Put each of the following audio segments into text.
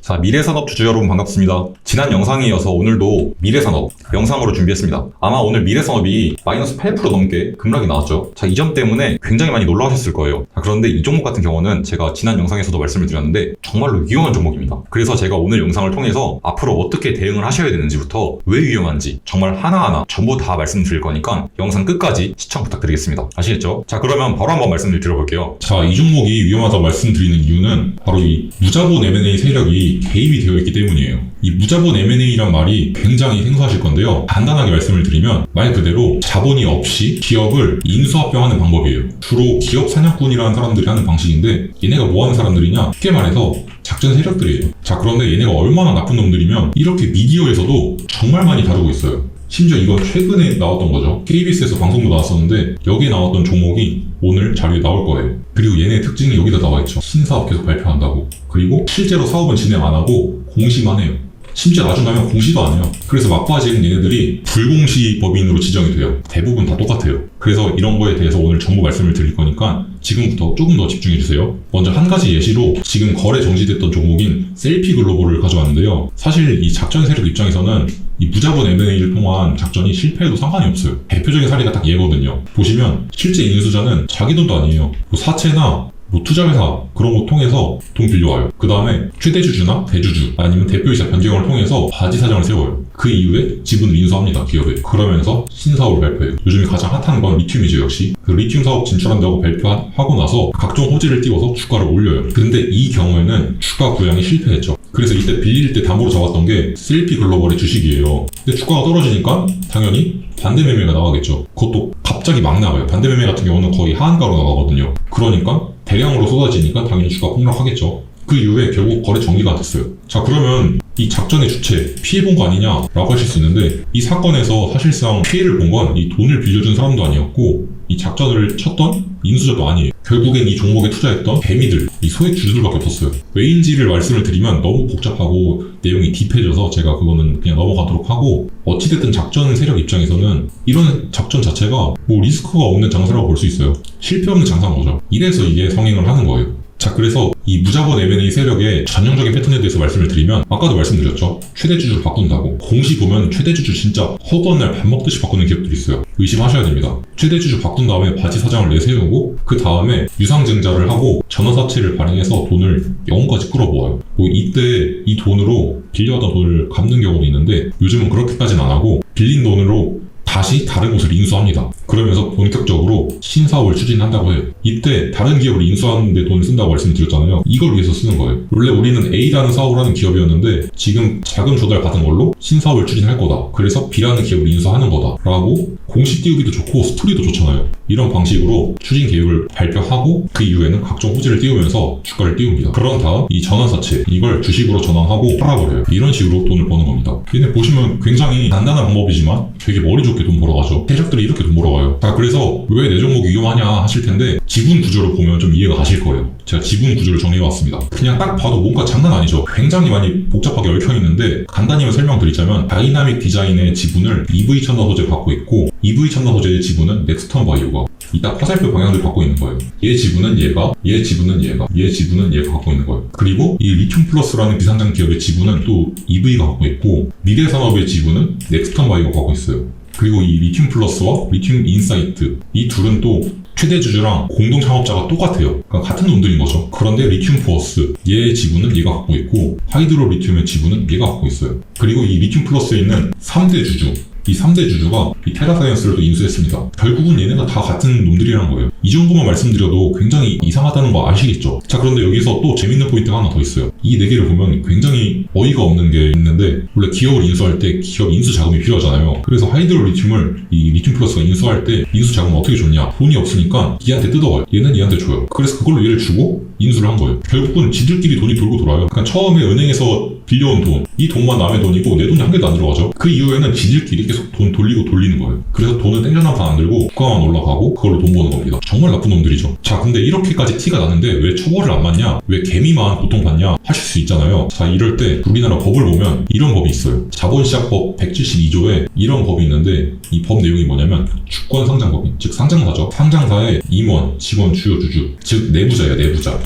자, 미래산업 주주 여러분 반갑습니다. 지난 영상에 이어서 오늘도 미래산업 영상으로 준비했습니다. 아마 오늘 미래산업이 마이너스 8% 넘게 급락이 나왔죠. 자, 이 점 때문에 굉장히 많이 놀라셨을 거예요. 자, 그런데 이 종목 같은 경우는 제가 지난 영상에서도 말씀을 드렸는데 정말로 위험한 종목입니다. 그래서 제가 오늘 영상을 통해서 앞으로 어떻게 대응을 하셔야 되는지부터 왜 위험한지 정말 하나하나 전부 다 말씀드릴 거니까 영상 끝까지 시청 부탁드리겠습니다. 아시겠죠? 자, 그러면 바로 한번 말씀을 드려볼게요. 자, 이 종목이 위험하다고 말씀드리는 이유는 바로 이 무자본 M&A 세력이 개입이 되어 있기 때문이에요. 이 무자본 M&A란 말이 굉장히 생소하실 건데요. 간단하게 말씀을 드리면 말 그대로 자본이 없이 기업을 인수합병하는 방법이에요. 주로 기업 사냥꾼이라는 사람들이 하는 방식인데 얘네가 뭐 하는 사람들이냐? 쉽게 말해서 작전 세력들이에요. 자, 그런데 얘네가 얼마나 나쁜 놈들이면 이렇게 미디어에서도 정말 많이 다루고 있어요. 심지어 이건 최근에 나왔던 거죠. KBS에서 방송도 나왔었는데 여기에 나왔던 종목이 오늘 자료에 나올 거예요. 그리고 얘네 특징이 여기다 나와있죠. 신사업 계속 발표한다고. 그리고 실제로 사업은 진행 안 하고 공시만 해요. 심지어 나중 가면 공시도 안 해요. 그래서 막바지는 얘네들이 불공시 법인으로 지정이 돼요. 대부분 다 똑같아요. 그래서 이런 거에 대해서 오늘 전부 말씀을 드릴 거니까 지금부터 조금 더 집중해주세요. 먼저 한 가지 예시로 지금 거래 정지됐던 종목인 셀피 글로벌을 가져왔는데요. 사실 이 작전 세력 입장에서는 이 무자본 M&A를 통한 작전이 실패해도 상관이 없어요. 대표적인 사례가 딱 얘거든요. 보시면 실제 인수자는 자기 돈도 아니에요. 뭐 사채나 투자회사 그런 거 통해서 돈 빌려와요. 그 다음에 최대주주나 대주주 아니면 대표이사 변경을 통해서 바지 사장을 세워요. 그 이후에 지분을 인수합니다. 기업에. 그러면서 신사업을 발표해요. 요즘에 가장 핫한 건 리튬이죠. 역시 그 리튬 사업 진출한다고 발표하고 나서 각종 호재를 띄워서 주가를 올려요. 근데 이 경우에는 주가 부양이 실패했죠. 그래서 이때 빌릴 때 담보로 잡았던 게 셀피 글로벌의 주식이에요. 근데 주가가 떨어지니까 당연히 반대 매매가 나가겠죠. 그것도 갑자기 막 나가요. 반대 매매 같은 경우는 거의 하한가로 나가거든요. 그러니까 대량으로 쏟아지니까 당연히 주가 폭락하겠죠. 그 이후에 결국 거래 정리가 됐어요. 자, 그러면 이 작전의 주체 피해본 거 아니냐라고 하실 수 있는데 이 사건에서 사실상 피해를 본 건 이 돈을 빌려준 사람도 아니었고 이 작전을 쳤던 인수자도 아니에요. 결국엔 이 종목에 투자했던 개미들, 이 소액 주주들밖에 없었어요. 왜인지를 말씀을 드리면 너무 복잡하고 내용이 딥해져서 제가 그거는 그냥 넘어가도록 하고, 어찌됐든 작전 세력 입장에서는 이런 작전 자체가 뭐 리스크가 없는 장사라고 볼 수 있어요. 실패 없는 장사인 거죠. 이래서 이게 성행을 하는 거예요. 자, 그래서 이 무자본 M&A 세력의 전형적인 패턴에 대해서 말씀을 드리면 아까도 말씀드렸죠. 최대주주를 바꾼다고. 공시 보면 최대주주 진짜 허구한 날 밥 먹듯이 바꾸는 기업들이 있어요. 의심하셔야 됩니다. 최대주주 바꾼 다음에 바지 사장을 내세우고 그 다음에 유상증자를 하고 전환사채를 발행해서 돈을 영혼까지 끌어모아요. 뭐 이때 이 돈으로 빌려왔던 돈을 갚는 경우도 있는데 요즘은 그렇게까지는 안 하고 빌린 돈으로 다시 다른 곳을 인수합니다. 그러면서 본격적으로 신사업을 추진한다고 해요. 이때 다른 기업을 인수하는 데 돈을 쓴다고 말씀드렸잖아요. 이걸 위해서 쓰는 거예요. 원래 우리는 A라는 사업을 하는 기업이었는데 지금 자금 조달 받은 걸로 신사업을 추진할 거다. 그래서 B라는 기업을 인수하는 거다. 라고 공식 띄우기도 좋고 스토리도 좋잖아요. 이런 방식으로 추진 계획을 발표하고 그 이후에는 각종 호재를 띄우면서 주가를 띄웁니다. 그런 다음 이 전환사채 이걸 주식으로 전환하고 팔아버려요. 이런 식으로 돈을 버는 겁니다. 얘네 보시면 굉장히 간단한 방법이지만 되게 머리 좋게 돈 벌어가죠. 세력들이 이렇게 돈 벌어가요. 자, 그래서 왜 내 종목이 위험하냐 하실 텐데 지분 구조를 보면 좀 이해가 가실 거예요. 제가 지분 구조를 정리해왔습니다. 그냥 딱 봐도 뭔가 장난 아니죠. 굉장히 많이 복잡하게 얽혀있는데 간단히만 설명드리자면 다이나믹 디자인의 지분을 EV 첨단 소재가 갖고 있고 EV 첨단 소재의 지분은 넥스턴 바이오가 이 딱 화살표 방향을 갖고 있는 거예요. 얘 지분은 얘가, 얘 지분은 얘가, 얘 지분은 얘가 갖고 있는 거예요. 그리고 이 리튬 플러스라는 비상장 기업의 지분은 또 EV가 갖고 있고 미래산업의 지분은 넥스턴 바이오가 갖고 있어요. 그리고 이 리튬 플러스와 리튬 인사이트 이 둘은 또 최대 주주랑 공동 창업자가 똑같아요. 그러니까 같은 놈들인 거죠. 그런데 리튬 포어스 얘의 지분은 얘가 갖고 있고 하이드로 리튬의 지분은 얘가 갖고 있어요. 그리고 이 리튬 플러스에 있는 3대 주주 이 3대 주주가 이 테라사이언스를 또 인수했습니다. 결국은 얘네가 다 같은 놈들이라는 거예요. 이 정도만 말씀드려도 굉장히 이상하다는 거 아시겠죠? 자, 그런데 여기서 또 재밌는 포인트가 하나 더 있어요. 이 4개를 보면 굉장히 어이가 없는 게 있는데 원래 기업을 인수할 때 기업 인수 자금이 필요하잖아요. 그래서 하이드로 리튬을 이 리튬 플러스가 인수할 때 인수 자금을 어떻게 줬냐? 돈이 없으니까 얘한테 뜯어와요. 얘는 얘한테 줘요. 그래서 그걸로 얘를 주고 인수를 한 거예요. 결국은 지들끼리 돈이 돌고 돌아요. 그러니까 처음에 은행에서 빌려온 돈, 이 돈만 남의 돈이고 내 돈이 한 개도 안 들어가죠. 그 이후에는 지들끼리 계속 돈 돌리고 돌리는 거예요. 그래서 돈은 땡전한판 안 들고 국가만 올라가고 그걸로 돈 버는 겁니다. 정말 나쁜 놈들이죠. 자, 근데 이렇게까지 티가 나는데 왜 처벌을 안 받냐? 왜 개미만 고통받냐? 하실 수 있잖아요. 자, 이럴 때 우리나라 법을 보면 이런 법이 있어요. 자본시장법 172조에 이런 법이 있는데 이 법 내용이 뭐냐면 주권상장법인, 즉 상장사죠. 상장사의 임원, 직원, 주요 주주, 즉 내부자예요. 내부자.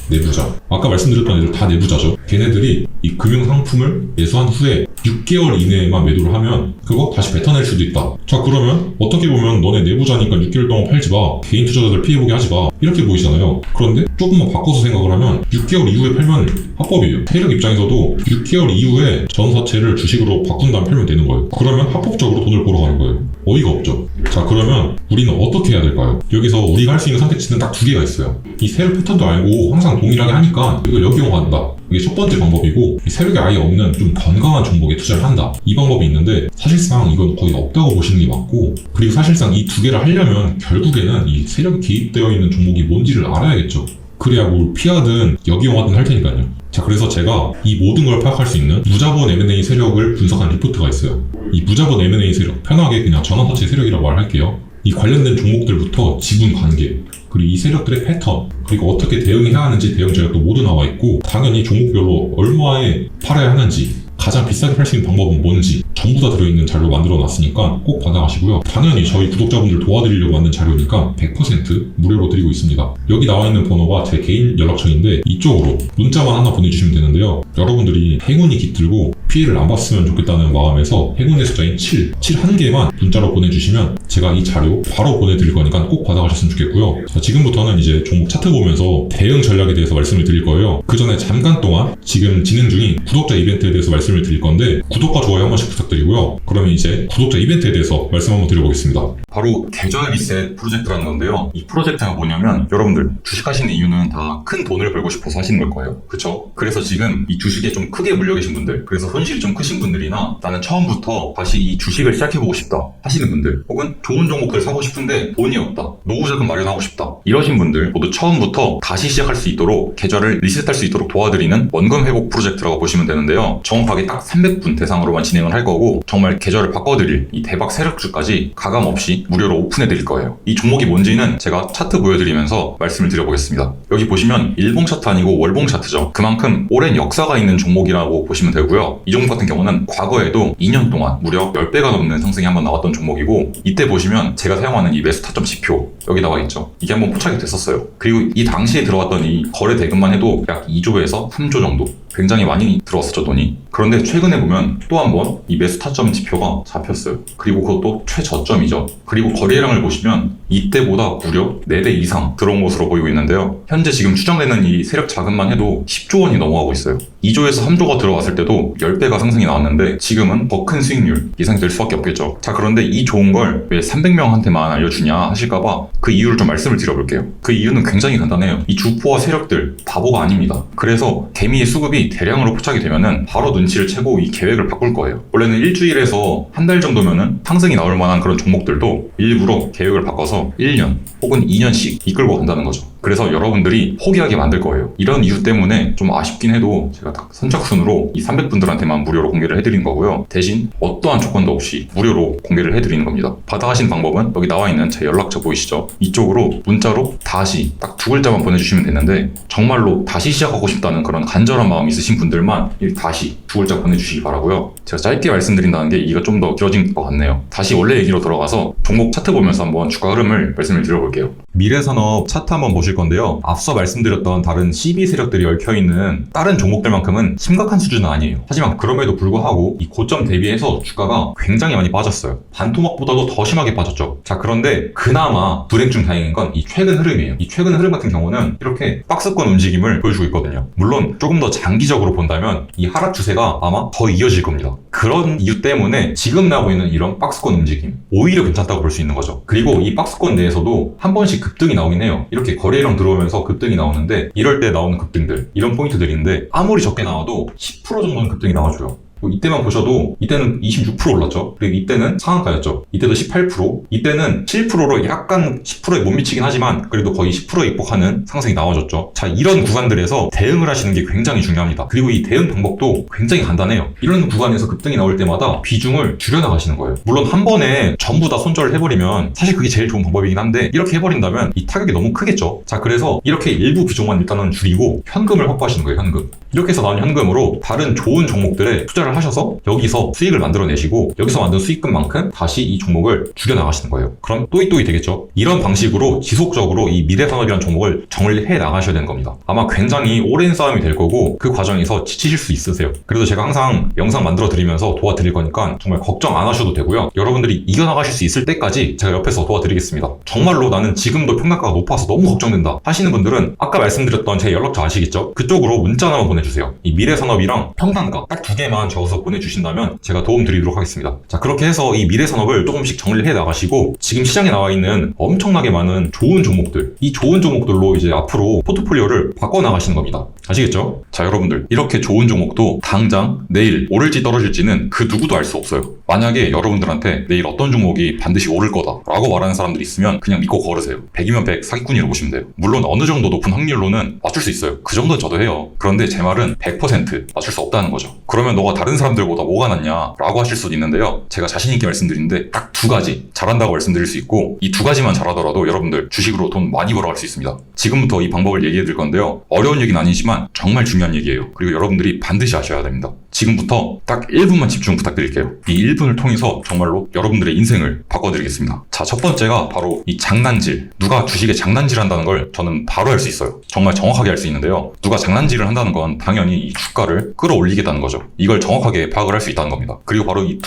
아까 말씀드렸던 애들 다 내부자죠. 걔네들이 이 금융상품을 매수한 후에 6개월 이내에만 매도를 하면 그거 다시 뱉어낼 수도 있다. 자, 그러면 어떻게 보면 너네 내부자니까 6개월 동안 팔지 마, 개인 투자자들 피해보게 하지 마, 이렇게 보이잖아요. 그런데 조금만 바꿔서 생각을 하면 6개월 이후에 팔면 합법이에요. 세력 입장에서도 6개월 이후에 전사채를 주식으로 바꾼 다음 팔면 되는 거예요. 그러면 합법적으로 돈을 벌어 가는 거예요. 어이가 없죠. 자, 그러면 우리는 어떻게 해야 될까요? 여기서 우리가 할 수 있는 선택지는 딱 두 개가 있어요. 이 세력 패턴도 알고 항상 동일하게 하니까 이걸 역이용한다. 이게 첫 번째 방법이고, 이 세력이 아예 없는 좀 건강한 종목에 투자를 한다. 이 방법이 있는데 사실상 이건 거의 없다고 보시는 게 맞고, 그리고 사실상 이 두 개를 하려면 결국에는 이 세력이 개입되어 있는 종목이 뭔지를 알아야겠죠. 그래야 뭘 피하든 역이용하든 할 테니까요. 자, 그래서 제가 이 모든 걸 파악할 수 있는 무자본 M&A 세력을 분석한 리포트가 있어요. 이 무자본 M&A 세력, 편하게 그냥 전환사채 세력이라고 말할게요. 이 관련된 종목들부터 지분 관계, 그리고 이 세력들의 패턴, 그리고 어떻게 대응해야 하는지 대응 전략도 모두 나와 있고, 당연히 종목별로 얼마에 팔아야 하는지, 가장 비싸게 팔 수 있는 방법은 뭔지 전부 다 들어있는 자료 만들어 놨으니까 꼭 받아가시고요. 당연히 저희 구독자분들 도와드리려고 만든 자료니까 100% 무료로 드리고 있습니다. 여기 나와 있는 번호가 제 개인 연락처인데 이쪽으로 문자만 하나 보내주시면 되는데요. 여러분들이 행운이 깃들고 피해를 안 봤으면 좋겠다는 마음에서 행운의 숫자인 7 한 개만 문자로 보내주시면 제가 이 자료 바로 보내드릴 거니까 꼭 받아가셨으면 좋겠고요. 자, 지금부터는 이제 종목 차트 보면서 대응 전략에 대해서 말씀을 드릴 거예요. 그 전에 잠깐 동안 지금 진행 중인 구독자 이벤트에 대해서 말씀을 드릴 건데, 구독과 좋아요 한 번씩 부탁드리고요. 그러면 이제 구독자 이벤트에 대해서 말씀 한번 드려보겠습니다. 바로 계좌 리셋 프로젝트라는 건데요. 이 프로젝트가 뭐냐면, 여러분들 주식하시는 이유는 다 큰 돈을 벌고 싶어서 하시는 걸 거예요. 그쵸? 그래서 지금 이 주식에 좀 크게 물려 계신 분들, 그래서 손실이 좀 크신 분들이나 나는 처음부터 다시 이 주식을 시작해보고 싶다 하시는 분들, 혹은 좋은 종목들 사고 싶은데 돈이 없다, 노후자금 마련하고 싶다, 이러신 분들 모두 처음부터 다시 시작할 수 있도록, 계좌를 리셋할 수 있도록 도와드리는 원금 회복 프로젝트라고 보시면 되는데요. 정확하게 딱 300분 대상으로만 진행을 할 거고, 정말 계좌를 바꿔드릴 이 대박 세력주까지 가감 없이 무료로 오픈해드릴 거예요. 이 종목이 뭔지는 제가 차트 보여드리면서 말씀을 드려보겠습니다. 여기 보시면 일봉 차트 아니고 월봉 차트죠. 그만큼 오랜 역사가 있는 종목이라고 보시면 되고요. 이 종목 같은 경우는 과거에도 2년 동안 무려 10배가 넘는 상승이 한번 나왔던 종목이고, 이때 보시면 제가 사용하는 이 매수 타점 지표 여기 나와 있죠. 이게 한번 포착이 됐었어요. 그리고 이 당시에 들어왔던 이 거래 대금만 해도 약 2조에서 3조 정도, 굉장히 많이 들어왔었죠, 돈이. 그런데 최근에 보면 또 한 번 이 매수 타점 지표가 잡혔어요. 그리고 그것도 최저점이죠. 그리고 거래량을 보시면 이때보다 무려 4배 이상 들어온 것으로 보이고 있는데요. 현재 지금 추정되는 이 세력 자금만 해도 10조 원이 넘어가고 있어요. 2조에서 3조가 들어왔을 때도 10배가 상승이 나왔는데 지금은 더 큰 수익률 예상이 될 수밖에 없겠죠. 자, 그런데 이 좋은 걸 왜 300명한테만 알려주냐 하실까봐 그 이유를 좀 말씀을 드려볼게요. 그 이유는 굉장히 간단해요. 이 주포와 세력들 바보가 아닙니다. 그래서 개미의 수급이 대량으로 포착이 되면은 바로 눈치를 채고 이 계획을 바꿀 거예요. 원래는 일주일에서 한 달 정도면은 상승이 나올 만한 그런 종목들도 일부러 계획을 바꿔서 1년 혹은 2년씩 이끌고 간다는 거죠. 그래서 여러분들이 포기하게 만들 거예요. 이런 이유 때문에 좀 아쉽긴 해도 제가 딱 선착순으로 이 300분들한테만 무료로 공개를 해드린 거고요. 대신 어떠한 조건도 없이 무료로 공개를 해드리는 겁니다. 받아가신 방법은 여기 나와 있는 제 연락처 보이시죠? 이쪽으로 문자로 다시 딱 2글자만 보내주시면 되는데, 정말로 다시 시작하고 싶다는 그런 간절한 마음이 있으신 분들만 다시 2글자 보내주시기 바라고요. 제가 짧게 말씀드린다는 게 이거 좀 더 길어진 것 같네요. 다시 원래 얘기로 돌아가서 종목 차트 보면서 한번 주가 흐름을 말씀을 드려볼게요. 미래산업 차트 한번 보실 건데요. 앞서 말씀드렸던 다른 CB 세력들이 얽혀있는 다른 종목들만큼은 심각한 수준은 아니에요. 하지만 그럼에도 불구하고 이 고점 대비해서 주가가 굉장히 많이 빠졌어요. 반토막보다도 더 심하게 빠졌죠. 자, 그런데 그나마 불행 중 다행인 건 이 최근 흐름이에요. 이 최근 흐름 같은 경우는 이렇게 박스권 움직임을 보여주고 있거든요. 물론 조금 더 장기적으로 본다면 이 하락 추세가 아마 더 이어질 겁니다. 그런 이유 때문에 지금 나오고 있는 이런 박스권 움직임 오히려 괜찮다고 볼 수 있는 거죠. 그리고 이 박스권 내에서도 한 번씩 급등이 나오긴 해요. 이렇게 거래량 들어오면서 급등이 나오는데, 이럴 때 나오는 급등들, 이런 포인트들인데 아무리 적게 나와도 10% 정도는 급등이 나와줘요. 뭐 이때만 보셔도 이때는 26% 올랐죠. 그리고 이때는 상한가였죠. 이때도 18%, 이때는 7%로 약간 10%에 못 미치긴 하지만 그래도 거의 10%에 입복하는 상승이 나와줬죠. 자, 이런 구간들에서 대응을 하시는 게 굉장히 중요합니다. 그리고 이 대응 방법도 굉장히 간단해요. 이런 구간에서 급등이 나올 때마다 비중을 줄여나가시는 거예요. 물론 한 번에 전부 다 손절을 해버리면 사실 그게 제일 좋은 방법이긴 한데 이렇게 해버린다면 이 타격이 너무 크겠죠. 자, 그래서 이렇게 일부 비중만 일단은 줄이고 현금을 확보하시는 거예요. 현금. 이렇게 해서 나온 현금으로 다른 좋은 종목들에 투자를 하셔서 여기서 수익을 만들어내시고 여기서 만든 수익금만큼 다시 이 종목을 줄여나가시는 거예요. 그럼 또이또이 되겠죠. 이런 방식으로 지속적으로 이 미래산업이라는 종목을 정리해 나가셔야 되는 겁니다. 아마 굉장히 오랜 싸움이 될 거고 그 과정에서 지치실 수 있으세요. 그래도 제가 항상 영상 만들어 드리면서 도와드릴 거니까 정말 걱정 안 하셔도 되고요. 여러분들이 이겨나가실 수 있을 때까지 제가 옆에서 도와드리겠습니다. 정말로 나는 지금도 평단가가 높아서 너무 걱정된다 하시는 분들은 아까 말씀드렸던 제 연락처 아시겠죠? 그쪽으로 문자 하나만 보내주세요. 이 미래산업이랑 평단가 딱 두 개만 적어서 보내주신다면 제가 도움 드리도록 하겠습니다. 자, 그렇게 해서 이 미래산업을 조금씩 정리를 해 나가시고 지금 시장에 나와 있는 엄청나게 많은 좋은 종목들, 이 좋은 종목들로 이제 앞으로 포트폴리오를 바꿔나가시는 겁니다. 아시겠죠? 자, 여러분들 이렇게 좋은 종목도 당장 내일 오를지 떨어질지는 그 누구도 알 수 없어요. 만약에 여러분들한테 내일 어떤 종목이 반드시 오를 거다 라고 말하는 사람들이 있으면 그냥 믿고 걸으세요. 100이면 100 사기꾼이라고 보시면 돼요. 물론 어느 정도 높은 확률로는 맞출 수 있어요. 그 정도는 저도 해요. 그런데 제 말은 100% 맞출 수 없다는 거죠. 그러면 너가 다른 사람들보다 뭐가 낫냐 라고 하실 수도 있는데요. 제가 자신 있게 말씀드리는데 딱 두 가지 잘한다고 말씀드릴 수 있고 이 두 가지만 잘하더라도 여러분들 주식으로 돈 많이 벌어갈 수 있습니다. 지금부터 이 방법을 얘기해 드릴 건데요. 어려운 얘기는 아니지만 정말 중요한 얘기예요. 그리고 여러분들이 반드시 아셔야 됩니다. 지금부터 딱 1분만 집중 부탁드릴게요. 이 1분을 통해서 정말로 여러분들의 인생을 바꿔드리겠습니다. 자, 첫 번째가 바로 이 장난질. 누가 주식에 장난질한다는 걸 저는 바로 알 수 있어요. 정말 정확하게 알 수 있는데요. 누가 장난질을 한다는 건 당연히 이 주가를 끌어올리겠다는 거죠. 이걸 정확하게 파악을 할 수 있다는 겁니다. 그리고 바로 이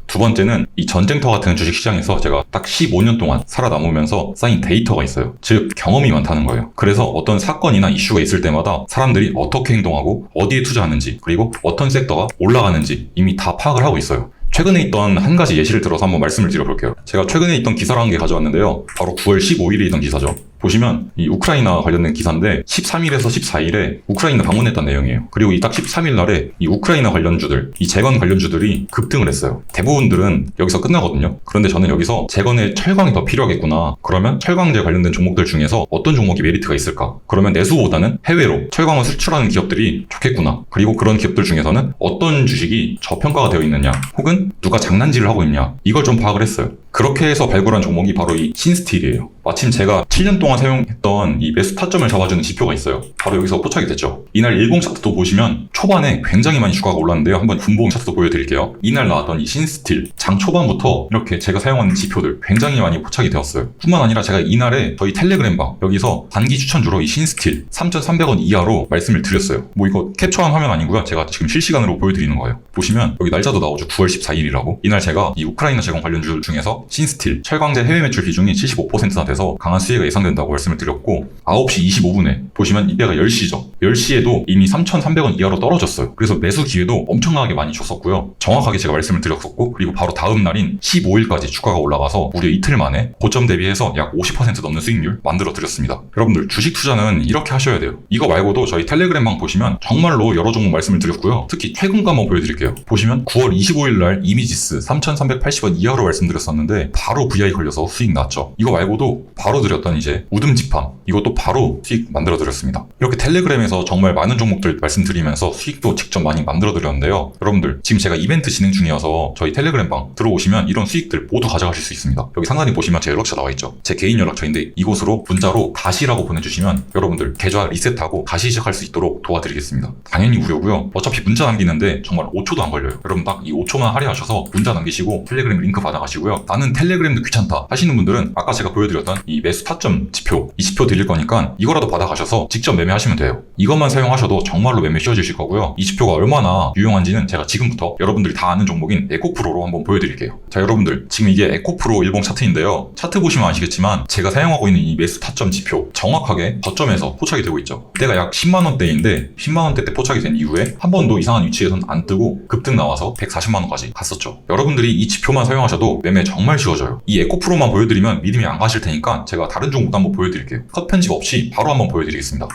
두 번째는 이 전쟁터 같은 주식시장에서 제가 딱 15년 동안 살아남으면서 쌓인 데이터가 있어요. 즉 경험이 많다는 거예요. 그래서 어떤 사건이나 이슈가 있을 때마다 사람들이 어떻게 행동하고 어디에 투자하는지 그리고 어떤 섹터가 올라가는지 이미 다 파악을 하고 있어요. 최근에 있던 한 가지 예시를 들어서 한번 말씀을 드려볼게요. 제가 최근에 있던 기사를 한 개 가져왔는데요. 바로 9월 15일에 있던 기사죠. 보시면 이 우크라이나 관련된 기사인데 13일에서 14일에 우크라이나 방문했다는 내용이에요. 그리고 이 딱 13일 날에 이 우크라이나 관련주들, 이 재건 관련주들이 급등을 했어요. 대부분들은 여기서 끝나거든요. 그런데 저는 여기서 재건에 철강이 더 필요하겠구나. 그러면 철강제 관련된 종목들 중에서 어떤 종목이 메리트가 있을까? 그러면 내수보다는 해외로 철강을 수출하는 기업들이 좋겠구나. 그리고 그런 기업들 중에서는 어떤 주식이 저평가가 되어 있느냐 혹은 누가 장난질을 하고 있냐 이걸 좀 파악을 했어요. 그렇게 해서 발굴한 종목이 바로 이 신스틸이에요. 마침 제가 7년 동안 사용했던 이 매수 타점을 잡아주는 지표가 있어요. 바로 여기서 포착이 됐죠. 이날 일봉 차트도 보시면 초반에 굉장히 많이 주가가 올랐는데요. 한번 분봉 차트도 보여드릴게요. 이날 나왔던 이 신스틸 장 초반부터 이렇게 제가 사용하는 지표들 굉장히 많이 포착이 되었어요. 뿐만 아니라 제가 이날에 저희 텔레그램방 여기서 단기 추천주로 이 신스틸 3,300원 이하로 말씀을 드렸어요. 뭐 이거 캡처한 화면 아니고요. 제가 지금 실시간으로 보여드리는 거예요. 보시면 여기 날짜도 나오죠. 9월 14일이라고. 이날 제가 이 우크라이나 재건 관련주 중에서 신스틸 철강제 해외 매출 비중이 75%나 돼서 강한 수혜가 예상된다고 말씀을 드렸고 9시 25분에 보시면 이때가 10시죠. 10시에도 이미 3,300원 이하로 떨어졌어요. 그래서 매수 기회도 엄청나게 많이 줬었고요. 정확하게 제가 말씀을 드렸었고 그리고 바로 다음 날인 15일까지 주가가 올라가서 무려 이틀 만에 고점 대비해서 약 50% 넘는 수익률 만들어 드렸습니다. 여러분들 주식 투자는 이렇게 하셔야 돼요. 이거 말고도 저희 텔레그램방 보시면 정말로 여러 종목 말씀을 드렸고요. 특히 최근 거 한번 보여드릴게요. 보시면 9월 25일 날 이미지스 3,380원 이하로 말씀드렸었는데 바로 VI 걸려서 수익 났죠. 이거 말고도 바로 드렸던 이제 우듬집함 이것도 바로 수익 만들어 드렸습니다. 이렇게 텔레그램에서 정말 많은 종목들 말씀드리면서 수익도 직접 많이 만들어 드렸는데요. 여러분들 지금 제가 이벤트 진행 중이어서 저희 텔레그램방 들어오시면 이런 수익들 모두 가져가실 수 있습니다. 여기 상단에 보시면 제 연락처 나와 있죠. 제 개인 연락처인데 이곳으로 문자로 다시라고 보내주시면 여러분들 계좌 리셋하고 다시 시작할 수 있도록 도와드리겠습니다. 당연히 무료고요. 어차피 문자 남기는데 정말 5초도 안 걸려요. 여러분 딱 이 5초만 할애하셔서 문자 남기시고 텔레그램 링크 받아가시고요. 나는 텔레그램도 귀찮다 하시는 분들은 아까 제가 보여드렸던 이 매수 타점 지표 이 지표 드릴 거니까 이거라도 받아가셔서 직접 매매하시면 돼요. 이것만 사용하셔도 정말로 매매 쉬워지실 거고요. 이 지표가 얼마나 유용한지는 제가 지금부터 여러분들이 다 아는 종목인 에코프로로 한번 보여드릴게요. 자, 여러분들 지금 이게 에코프로 일봉 차트인데요. 차트 보시면 아시겠지만 제가 사용하고 있는 이 매수 타점 지표 정확하게 저점에서 포착이 되고 있죠. 이때가 약 10만원대인데 10만원대 때 포착이 된 이후에 한 번도 이상한 위치에선 안 뜨고 급등 나와서 140만원까지 갔었죠. 여러분들이 이 지표만 사용하셔도 매매 정말 쉬워져요. 이 에코프로만 보여드리면 믿음이 안 가실 테니까 제가 다른 종목도 한번 보여드릴게요. 컷 편집 없이 바로 한번 보여드리겠습니다.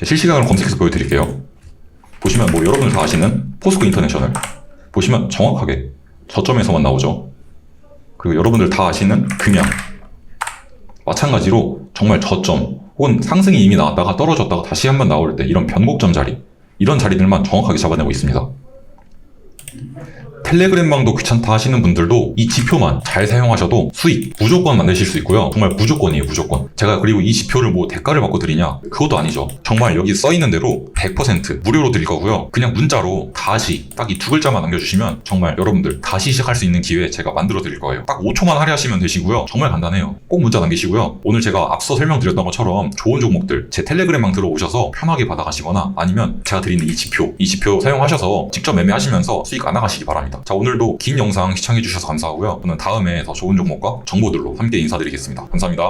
실시간으로 검색해서 보여드릴게요. 보시면 뭐 여러분들 다 아시는 포스코 인터내셔널 보시면 정확하게 저점에서만 나오죠. 그리고 여러분들 다 아시는 금양 마찬가지로 정말 저점 혹은 상승이 이미 나왔다가 떨어졌다가 다시 한번 나올 때 이런 변곡점 자리, 이런 자리들만 정확하게 잡아내고 있습니다. 텔레그램망도 귀찮다 하시는 분들도 이 지표만 잘 사용하셔도 수익 무조건 만드실 수 있고요. 정말 무조건이에요, 무조건. 제가 그리고 이 지표를 뭐 대가를 받고 드리냐? 그것도 아니죠. 정말 여기 써있는 대로 100% 무료로 드릴 거고요. 그냥 문자로 다시 딱 이 두 글자만 남겨주시면 정말 여러분들 다시 시작할 수 있는 기회 제가 만들어 드릴 거예요. 딱 5초만 할애하시면 되시고요. 정말 간단해요. 꼭 문자 남기시고요. 오늘 제가 앞서 설명드렸던 것처럼 좋은 종목들 제 텔레그램망 들어오셔서 편하게 받아가시거나 아니면 제가 드리는 이 지표 사용하셔서 직접 매매하시면서 수익 안 나가시기 바랍니다. 자, 오늘도 긴 영상 시청해주셔서 감사하고요. 저는 다음에 더 좋은 종목과 정보들로 함께 인사드리겠습니다. 감사합니다.